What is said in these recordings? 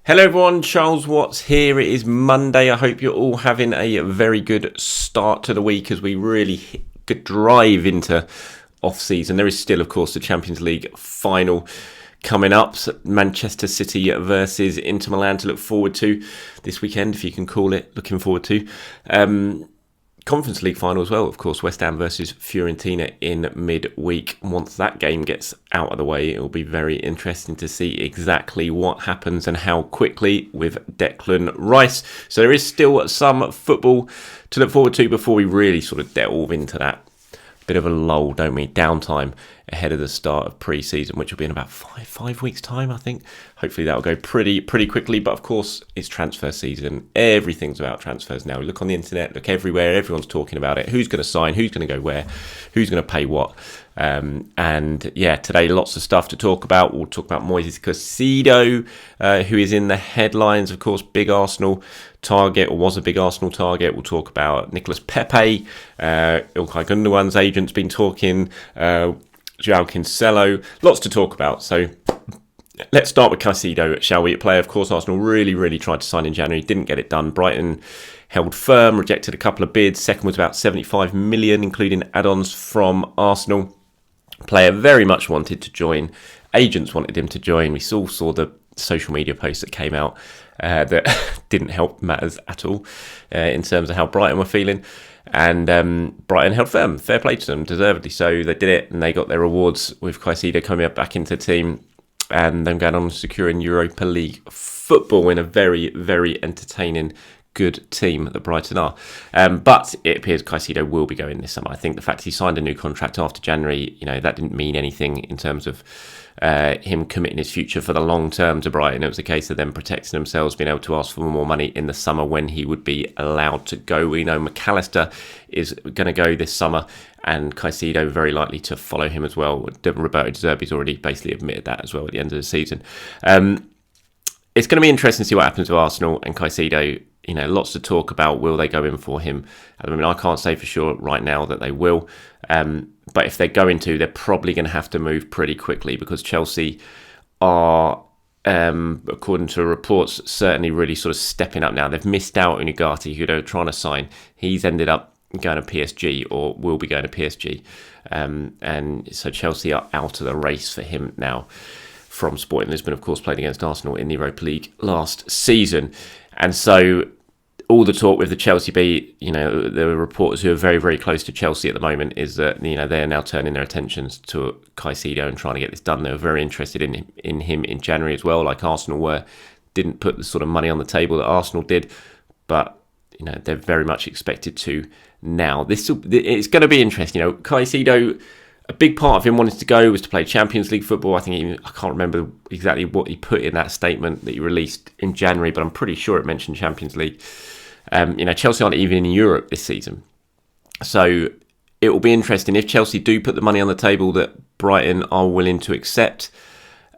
Hello everyone, Charles Watts here. It is Monday. I hope you're all having a very good start to the week as we really drive into off-season. There is still, of course, the Champions League final coming up. Manchester City versus Inter Milan to look forward to this weekend, if you can call it looking forward to. Conference League final as well, of course, West Ham versus Fiorentina in midweek. Once that game gets out of the way, it will be very interesting to see exactly what happens and how quickly with Declan Rice. So there is still some football to look forward to before we really sort of delve into that. Bit of a lull, don't we? Downtime ahead of the start of pre-season, which will be in about five weeks' time, I think. Hopefully that'll go pretty quickly. But of course, it's transfer season. Everything's about transfers now. Look on the internet, look everywhere. Everyone's talking about it. Who's going to sign? Who's going to go where? Who's going to pay what? And yeah, today lots of stuff to talk about. We'll talk about Moises Caicedo, who is in the headlines. Of course, big Arsenal target, or was a big Arsenal target. We'll talk about Nicolas Pepe. Ilkay Gundogan's agent's been talking. Joao Cancelo. Lots to talk about. So let's start with Caicedo, shall we? A player, of course, Arsenal really tried to sign in January. Didn't get it done. Brighton held firm, rejected a couple of bids. Second was about 75 million, including add-ons from Arsenal. Player very much wanted to join. Agents wanted him to join. We all saw the social media posts that came out that didn't help matters at all in terms of how Brighton were feeling. And Brighton held firm. Fair play to them, deservedly so. They did it, and they got their rewards with Caicedo coming back into the team and then going on and securing Europa League football in a very entertaining, good team that Brighton are. But it appears Caicedo will be going this summer. I think the fact he signed a new contract after January, that didn't mean anything in terms of him committing his future for the long term to Brighton. It was a case of them protecting themselves, being able to ask for more money in the summer when he would be allowed to go. We know McAllister is going to go this summer, and Caicedo very likely to follow him as well. Roberto De Zerbi's already basically admitted that as well at the end of the season. It's going to be interesting to see what happens with Arsenal and Caicedo. Lots to talk about. Will they go in for him? I mean, I can't say for sure right now that they will. But if they're going to, they're probably going to have to move pretty quickly because Chelsea are, according to reports, certainly really sort of stepping up now. They've missed out on Ugarte, who they're trying to sign. He's ended up going to PSG, or will be going to PSG. And so Chelsea are out of the race for him now. From Sporting Lisbon, of course, played against Arsenal in the Europa League last season. And so all the talk with the Chelsea B, the reporters who are very close to Chelsea at the moment is that, they're now turning their attentions to Caicedo and trying to get this done. They were very interested in him in January as well, like Arsenal were. Didn't put the sort of money on the table that Arsenal did, but, they're very much expected to now. It's going to be interesting. Caicedo, a big part of him wanting to go was to play Champions League football. I can't remember exactly what he put in that statement that he released in January, but I'm pretty sure it mentioned Champions League. Chelsea aren't even in Europe this season. So it will be interesting if Chelsea do put the money on the table that Brighton are willing to accept.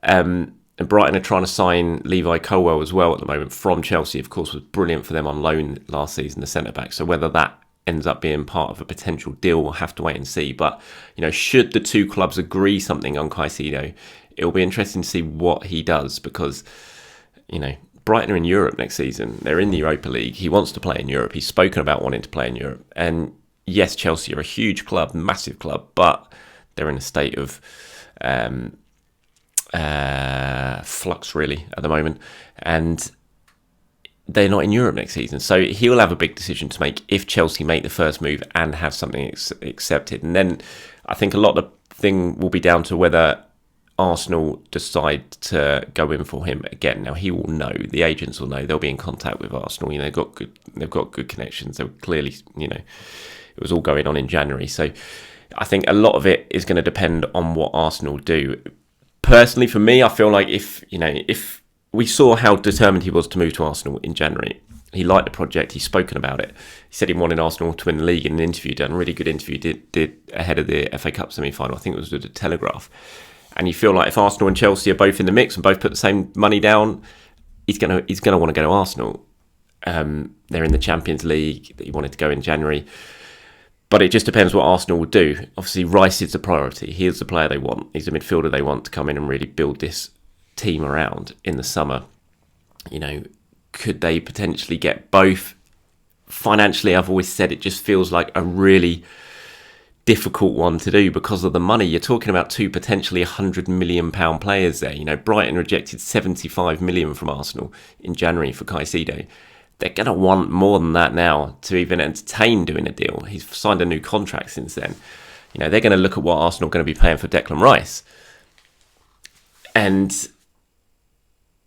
And Brighton are trying to sign Levi Colwill as well at the moment from Chelsea. Of course, was brilliant for them on loan last season, the centre-back. So whether that ends up being part of a potential deal, we'll have to wait and see. But, should the two clubs agree something on Caicedo, it'll be interesting to see what he does because, Brighton are in Europe next season. They're in the Europa League. He wants to play in Europe. He's spoken about wanting to play in Europe. And yes, Chelsea are a huge club, massive club, but they're in a state of flux really at the moment. And they're not in Europe next season. So he'll have a big decision to make if Chelsea make the first move and have something accepted. And then I think a lot of the thing will be down to whether Arsenal decide to go in for him again. Now he will know, the agents will know, they'll be in contact with Arsenal. They've got good connections. They were clearly, it was all going on in January. So I think a lot of it is going to depend on what Arsenal do. Personally, for me, I feel like if we saw how determined he was to move to Arsenal in January. He liked the project. He's spoken about it. He said he wanted Arsenal to win the league in an interview. Done a really good interview. Did ahead of the FA Cup semi-final. I think it was with the Telegraph. And you feel like if Arsenal and Chelsea are both in the mix and both put the same money down, he's gonna want to go to Arsenal. They're in the Champions League. That he wanted to go in January. But it just depends what Arsenal will do. Obviously, Rice is the priority. He is the player they want. He's the midfielder they want to come in and really build this team around in the summer. Could they potentially get both? Financially, I've always said it just feels like a really difficult one to do because of the money. You're talking about two potentially £100 million players there. Brighton rejected 75 million from Arsenal in January for Caicedo. They're going to want more than that now to even entertain doing a deal. He's signed a new contract since then. They're going to look at what Arsenal are going to be paying for Declan Rice. And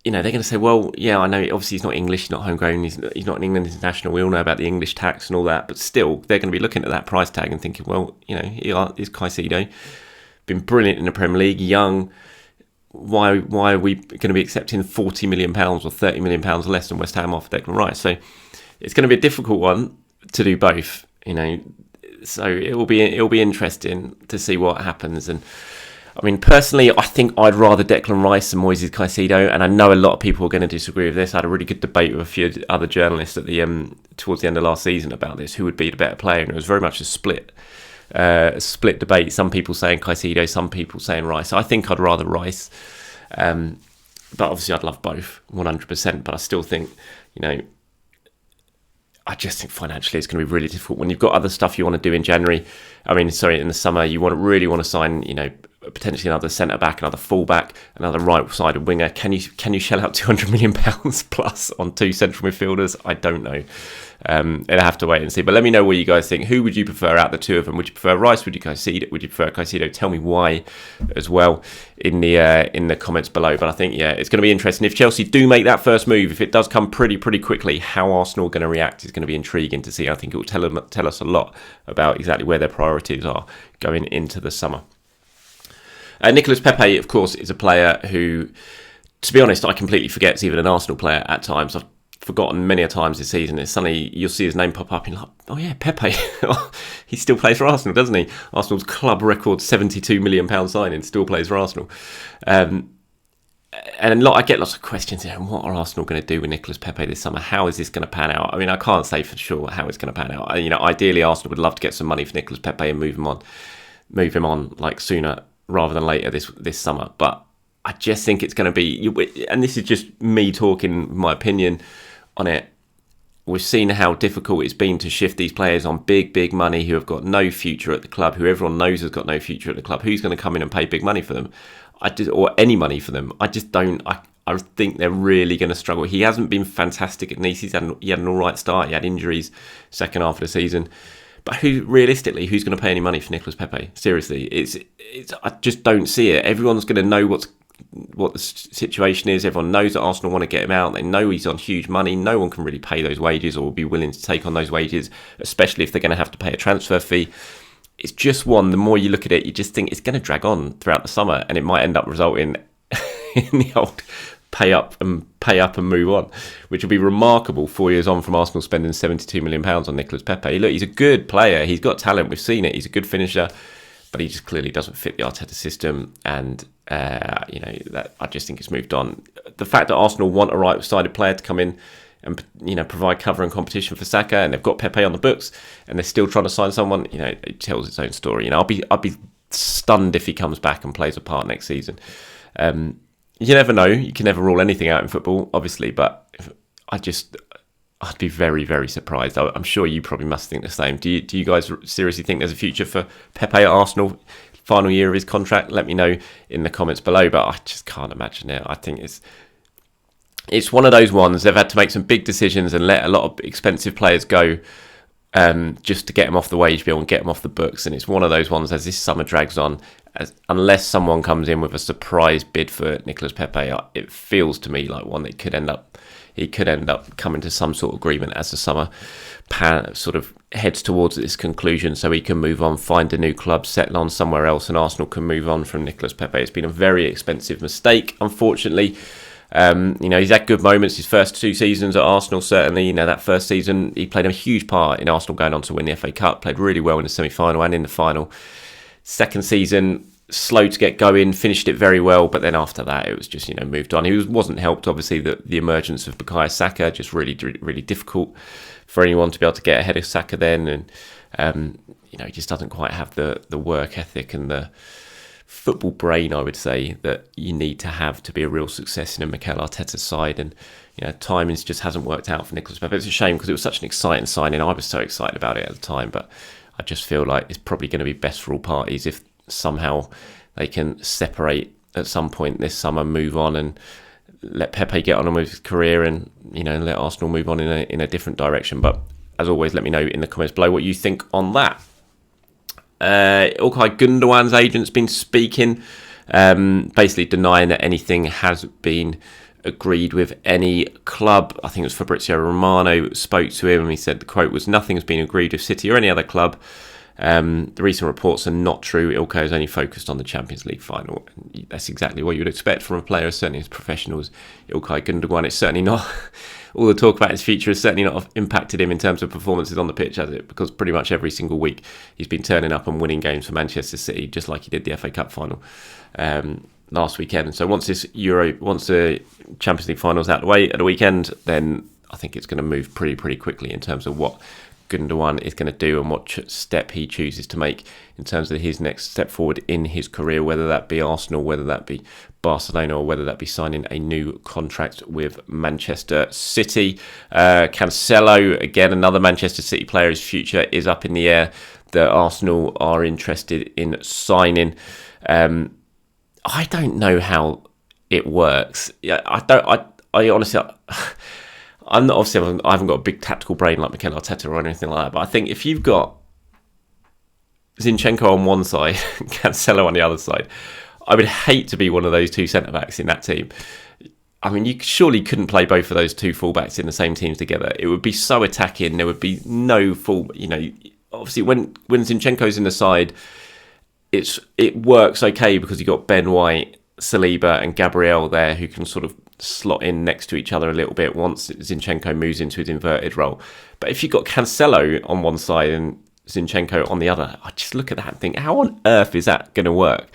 they're going to say, well, yeah, I know obviously he's not English, he's not homegrown, he's not an England international. We all know about the English tax and all that, but still, they're going to be looking at that price tag and thinking, well, is Caicedo been brilliant in the Premier League, young. Why are we going to be accepting £40 million or £30 million less than West Ham offer Declan Rice? So it's going to be a difficult one to do both. So it'll be interesting to see what happens. And I mean, personally, I think I'd rather Declan Rice than Moises Caicedo, and I know a lot of people are going to disagree with this. I had a really good debate with a few other journalists at the towards the end of last season about this, who would be the better player, and it was very much a split debate. Some people saying Caicedo, some people saying Rice. I think I'd rather Rice, but obviously I'd love both 100%. But I still think, I just think financially it's going to be really difficult when you've got other stuff you want to do in January. In the summer, you really want to sign, potentially another centre back, another full back, another right-sided winger. Can you shell out £200 million plus on two central midfielders? I don't know. I'll have to wait and see. But let me know what you guys think. Who would you prefer out of the two of them? Would you prefer Rice? Would you prefer Caicedo? Tell me why as well in the comments below. But I think, it's going to be interesting. If Chelsea do make that first move, if it does come pretty quickly, how Arsenal are going to react is going to be intriguing to see. I think it will tell us a lot about exactly where their priorities are going into the summer. Nicolas Pepe, of course, is a player who, to be honest, I completely forget is even an Arsenal player at times. I've forgotten many a times this season. And suddenly you'll see his name pop up and you're like, oh yeah, Pepe. He still plays for Arsenal, doesn't he? Arsenal's club record £72 million signing, still plays for Arsenal. And I get lots of questions here. What are Arsenal going to do with Nicolas Pepe this summer? How is this going to pan out? I mean, I can't say for sure how it's going to pan out. Ideally, Arsenal would love to get some money for Nicolas Pepe and move him on like sooner rather than later this summer. But I just think it's going to be, and this is just me talking my opinion on it. We've seen how difficult it's been to shift these players on big money who have got no future at the club, who everyone knows has got no future at the club. Who's going to come in and pay big money for them? Or any money for them? I just don't. I think they're really going to struggle. He hasn't been fantastic at Nice. He had an all right start. He had injuries second half of the season. But who's going to pay any money for Nicolas Pepe? Seriously, it's. I just don't see it. Everyone's going to know what the situation is. Everyone knows that Arsenal want to get him out. They know he's on huge money. No one can really pay those wages or be willing to take on those wages, especially if they're going to have to pay a transfer fee. It's just one. The more you look at it, you just think it's going to drag on throughout the summer, and it might end up resulting in the old pay up and move on, which will be remarkable 4 years on from Arsenal spending £72 million on Nicolas Pepe. Look, he's a good player. He's got talent. We've seen it. He's a good finisher, but he just clearly doesn't fit the Arteta system. And that I just think it's moved on. The fact that Arsenal want a right-sided player to come in and provide cover and competition for Saka, and they've got Pepe on the books, and they're still trying to sign someone, it tells its own story. I'll be stunned if he comes back and plays a part next season. You never know. You can never rule anything out in football, obviously, but I'd be very, very surprised. I'm sure you probably must think the same. Do you guys seriously think there's a future for Pepe at Arsenal? Final year of his contract? Let me know in the comments below, but I just can't imagine it. I think it's one of those ones. They've had to make some big decisions and let a lot of expensive players go just to get them off the wage bill and get them off the books. And it's one of those ones as this summer drags on, unless someone comes in with a surprise bid for Nicolas Pepe, it feels to me like one that could end up coming to some sort of agreement as the summer sort of heads towards this conclusion, so he can move on, find a new club, settle on somewhere else, and Arsenal can move on from Nicolas Pepe. It's been a very expensive mistake, unfortunately. He's had good moments. His first two seasons at Arsenal, certainly. That first season, he played a huge part in Arsenal going on to win the FA Cup. Played really well in the semi-final and in the final. Second season, slow to get going, finished it very well, but then after that, it was just moved on. He wasn't helped, obviously, the emergence of Bukayo Saka, just really, really difficult for anyone to be able to get ahead of Saka then, and he just doesn't quite have the work ethic and the football brain, I would say, that you need to have to be a real success in a Mikel Arteta side. And timing just hasn't worked out for Nicolas Pepe. It's a shame because it was such an exciting signing. I was so excited about it at the time, but I just feel like it's probably going to be best for all parties if somehow they can separate at some point this summer, move on, and let Pepe get on with his career, and let Arsenal move on in a different direction. But as always, let me know in the comments below what you think on that. Ilkay Gundogan's agent's been speaking, basically denying that anything has been agreed with any club. I think it was Fabrizio Romano spoke to him, and he said the quote was, "Nothing has been agreed with City or any other club. The recent reports are not true. Ilkay is only focused on the Champions League final." That's exactly what you would expect from a player, certainly as professionals. Ilkay Gundogan, it's certainly not all the talk about his future has certainly not impacted him in terms of performances on the pitch, has it? Because pretty much every single week he's been turning up and winning games for Manchester City, just like he did the FA Cup final last weekend. So once the Champions League final's out of the way at the weekend, then I think it's going to move pretty quickly in terms of what Gundogan is going to do and what step he chooses to make in terms of his next step forward in his career, whether that be Arsenal, whether that be Barcelona, or whether that be signing a new contract with Manchester City. Cancelo, again, another Manchester City player, his future is up in the air, that Arsenal are interested in signing. I don't know how it works. I honestly... I haven't got a big tactical brain like Mikel Arteta or anything like that, but I think if you've got Zinchenko on one side and Cancelo on the other side, I would hate to be one of those two centre-backs in that team. I mean, you surely couldn't play both of those two full-backs in the same team together. It would be so attacking. There would be no full... obviously when Zinchenko's in the side, it works okay because you've got Ben White, Saliba and Gabriel there who can sort of slot in next to each other a little bit once Zinchenko moves into his inverted role. But if you've got Cancelo on one side and Zinchenko on the other, I just look at that and think, how on earth is that going to work?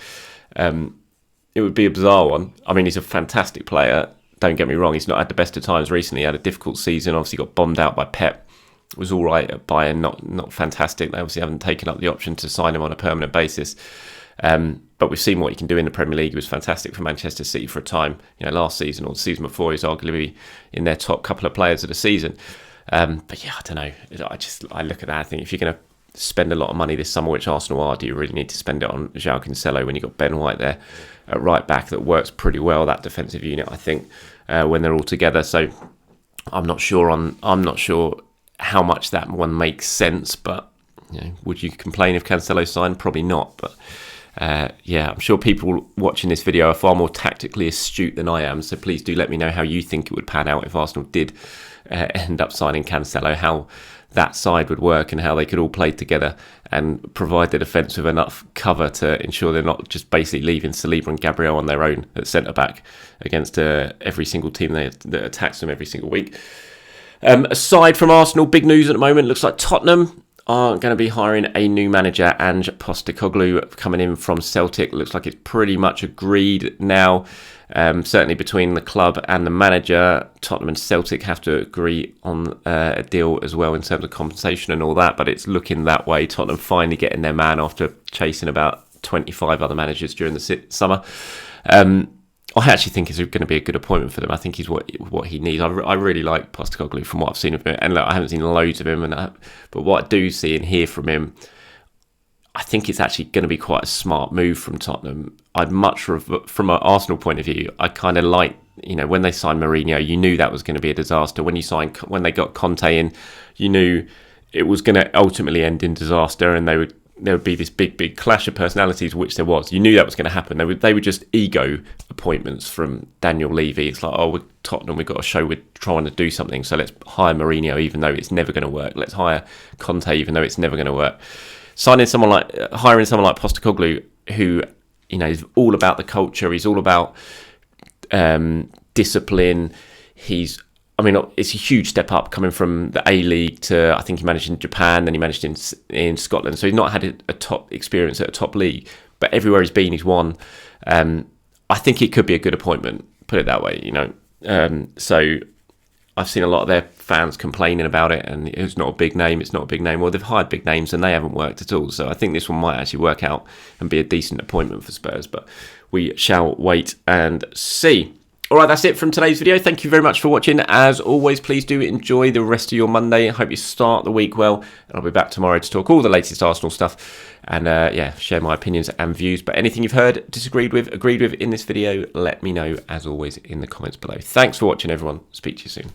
It would be a bizarre one. I mean, he's a fantastic player. Don't get me wrong, he's not had the best of times recently. He had a difficult season, obviously got bombed out by Pep. Was all right at Bayern, not fantastic. They obviously haven't taken up the option to sign him on a permanent basis. But we've seen what he can do in the Premier League. He was fantastic for Manchester City for a time. Last season or the season before, he's arguably in their top couple of players of the season. But yeah, I don't know. I look at that. I think if you're going to spend a lot of money this summer, which Arsenal are, do you really need to spend it on Joao Cancelo when you've got Ben White there at right back that works pretty well, that defensive unit, I think, when they're all together. So I'm not sure how much that one makes sense, but would you complain if Cancelo signed? Probably not, but I'm sure people watching this video are far more tactically astute than I am, so please do let me know how you think it would pan out if Arsenal did end up signing Cancelo, how that side would work and how they could all play together and provide the defence with enough cover to ensure they're not just basically leaving Saliba and Gabriel on their own at centre-back against every single team that attacks them every single week. Aside from Arsenal, big news at the moment, looks like Tottenham are going to be hiring a new manager, Ange Postecoglou, coming in from Celtic. Looks like it's pretty much agreed now, certainly between the club and the manager. Tottenham and Celtic have to agree on a deal as well in terms of compensation and all that, but it's looking that way. Tottenham finally getting their man after chasing about 25 other managers during the summer. I actually think it's going to be a good appointment for them. I think he's what he needs. I really like Postecoglou from what I've seen of him. And look, I haven't seen loads of him, but what I do see and hear from him, I think it's actually going to be quite a smart move from Tottenham. I'd much, from an Arsenal point of view, I kind of like, when they signed Mourinho, you knew that was going to be a disaster. When they got Conte in, you knew it was going to ultimately end in disaster, and there would be this big clash of personalities, which there was. You knew that was going to happen. They were just ego appointments from Daniel Levy. It's like, we're Tottenham, we've got to show we're trying to do something, so let's hire Mourinho even though it's never going to work. Let's hire Conte even though it's never going to work. Hiring someone like Postecoglou, who is all about the culture. He's all about discipline. It's a huge step up coming from the A-League to, I think he managed in Japan, then he managed in Scotland. So he's not had a top experience at a top league, but everywhere he's been, he's won. I think it could be a good appointment, put it that way, So I've seen a lot of their fans complaining about it, and it's not a big name, it's not a big name. Well, they've hired big names and they haven't worked at all. So I think this one might actually work out and be a decent appointment for Spurs, but we shall wait and see. All right, that's it from today's video. Thank you very much for watching. As always, please do enjoy the rest of your Monday. I hope you start the week well. And I'll be back tomorrow to talk all the latest Arsenal stuff and share my opinions and views. But anything you've heard, disagreed with, agreed with in this video, let me know, as always, in the comments below. Thanks for watching, everyone. Speak to you soon.